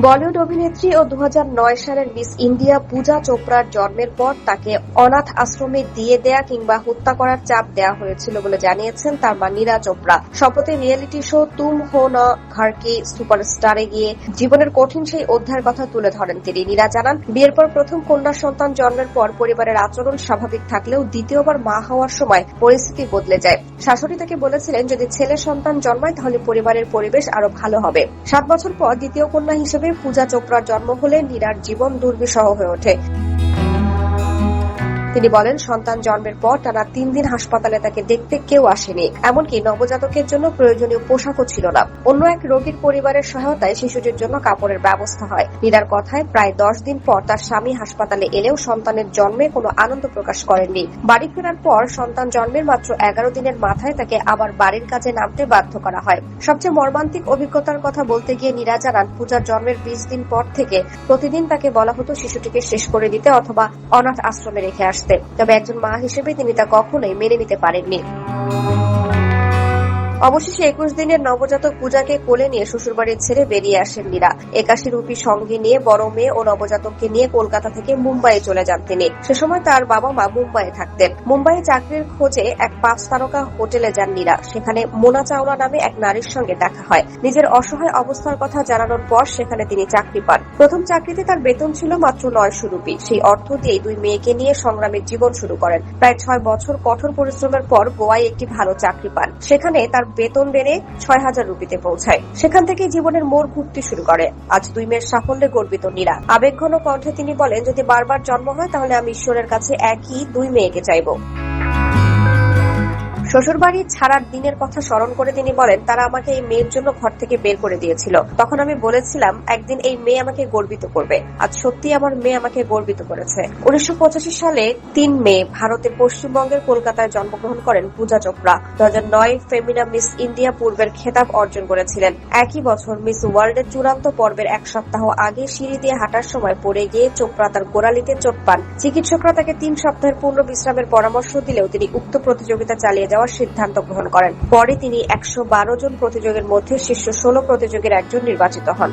বলিউড অভিনেত্রী ও 2009 সালের miss India পূজা চোপড়ার জন্মের পর তাকে অনাথ আশ্রমে দিয়ে দেয়া কিংবা হত্যা করার চাপ দেয়া হয়েছিল বলে জানিয়েছেন তার মা নীরা চোপড়া। সম্প্রতি রিয়েলিটি শো তুম হো না ঘর কি সুপারস্টারে গিয়ে জীবনের কঠিন সেই অধ্যায়ের কথা তুলে ধরেন তিনি। নীরা জানান, বিয়ের পর প্রথম কন্যা সন্তান জন্মের পর পরিবারের আচরণ স্বাভাবিক থাকলেও দ্বিতীয়বার মা হওয়ার সময় পরিস্থিতি বদলে যায়। শাশুড়ি তাকে বলেছিলেন, যদি ছেলে সন্তান জন্মায় তাহলে পরিবারের পরিবেশ আরো ভালো হবে। 7 বছর পর দ্বিতীয় কন্যা হিসেবে পূজা চোপড়ার জন্ম হলে নীরার জীবন দুর্বিষহ হয়ে ওঠে। তিনি বলেন, সন্তান জন্মের পর টানা 3 দিন হাসপাতালে তাকে দেখতে কেউ আসেনি, এমনকি নবজাতকের জন্য প্রয়োজনীয় পোশাকও ছিল না। অন্য এক রোগীর পরিবারের সহায়তায় শিশুটির জন্য কাপড়ের ব্যবস্থা হয়। নীরার কথায়, প্রায় 10 দিন পর তার স্বামী হাসপাতালে এলেও সন্তানের জন্মে কোনো আনন্দ প্রকাশ করেননি। বাড়ি ফেরার পর সন্তান জন্মের মাত্র 11 দিনের মাথায় তাকে আবার বাড়ির কাজে নামতে বাধ্য করা হয়। সবচেয়ে মর্মান্তিক অভিজ্ঞতার কথা বলতে গিয়ে নীরা জানান, পূজার জন্মের 20 দিন পর থেকে প্রতিদিন তাকে বলা হতো শিশুটিকে শেষ করে দিতে অথবা অনাথ আশ্রমে রেখে আসতে। তবে একজন মা হিসেবে তিনি তা কখনোই মেনে নিতে পারেননি। অবশেষে 21 দিনের নবজাতক পূজাকে কোলে নিয়ে শ্বশুরবাড়ি ছেড়ে বেরিয়ে আসেন নীরা। 81 রুপি সঙ্গে নিয়ে বড় মেয়ে ও নবজাতককে নিয়ে কলকাতা থেকে মুম্বাইয়ে চলে যান তিনি। সে সময় তার বাবা মা মুম্বাইয়ে থাকতেন। মুম্বাইয়ে চাকরির খোঁজে এক 5 তারকা হোটেলে যান নীরা। সেখানে মোনা চাওলা নামে এক নারীর সঙ্গে দেখা হয়। নিজের অসহায় অবস্থার কথা জানানোর পর সেখানে তিনি চাকরি পান। প্রথম চাকরিতে তার বেতন ছিল মাত্র 900 রুপি। সেই অর্থ দিয়ে 2 মেয়েকে নিয়ে সংগ্রামের জীবন শুরু করেন। প্রায় 6 বছর কঠোর পরিশ্রমের পর গোয়ায় একটি ভালো চাকরি পান। সেখানে তার বেতন বেড়ে 6000 রুপিতে পৌঁছায়। সেখান থেকে জীবনের মোড় ঘুরতে শুরু করে। আজ 2 মেয়ের সাফল্যে গর্বিত নীরা। আবেগঘন কণ্ঠে তিনি বলেন, যদি বারবার জন্ম হয় তাহলে আমি ঈশ্বরের কাছে একই 2 মেয়েকে চাইব। শ্বশুরবাড়ি ছাড়ার দিনের কথা স্মরণ করে তিনি বলেন, তারা আমাকে এই মেয়ের জন্য ঘর থেকে বের করে দিয়েছিল। তখন আমি বলেছিলাম, একদিন এই মেয়ে আমাকে গর্বিত করবে। আজ সত্যি আমার মেয়ে আমাকে গর্বিত করেছে। 1985 সালে 3 মে ভারতের পশ্চিমবঙ্গের কলকাতায় জন্মগ্রহণ করেন পূজা চোপড়া। 2009 ফেমিনা মিস ইন্ডিয়া পূর্বের খেতাব অর্জন করেছিলেন। একই বছর মিস ওয়ার্ল্ডের চূড়ান্ত পর্বের 1 সপ্তাহ আগে সিঁড়ি দিয়ে হাঁটার সময় পড়ে গিয়ে চোপড়া তার গোড়ালিতে চোট পান। চিকিৎসকরা তাকে 3 সপ্তাহের পূর্ণ বিশ্রামের পরামর্শ দিলেও তিনি উক্ত প্রতিযোগিতা চালিয়ে যাওয়ার সিদ্ধান্ত গ্রহণ করেন। পরে তিনি 112 জন প্রতিযোগীর মধ্যে শীর্ষ 16 প্রতিযোগীর একজন নির্বাচিত হন।